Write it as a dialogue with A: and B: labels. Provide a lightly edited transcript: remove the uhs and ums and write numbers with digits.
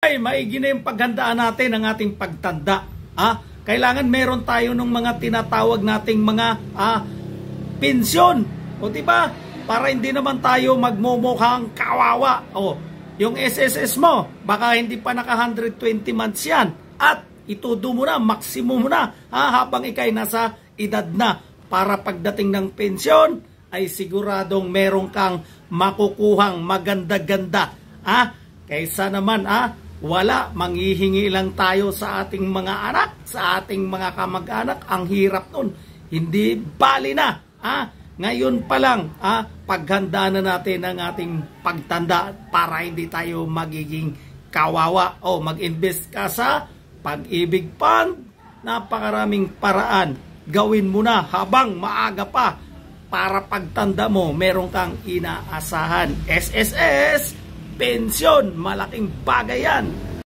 A: Ay, maigi na yung paghandaan natin ng ating pagtanda. Kailangan meron tayo ng mga tinatawag nating mga pensyon. O diba? Para hindi naman tayo magmumukhang kawawa. O, yung SSS mo, baka hindi pa naka 120 months yan. At itudo mo na, maximum mo na, habang ikay nasa edad na. Para pagdating ng pensyon, ay siguradong meron kang makukuhang maganda-ganda. Kaysa naman, wala, manghihingi lang tayo sa ating mga anak, sa ating mga kamag-anak. Ang hirap nun. Hindi bali na. Ngayon pa lang, paghanda na natin ang ating pagtanda para hindi tayo magiging kawawa. O mag-invest ka sa Pag-ibig Fund. Napakaraming paraan. Gawin mo na habang maaga pa para pagtanda mo, meron kang inaasahan. SSS, pensyon, malaking bagay yan.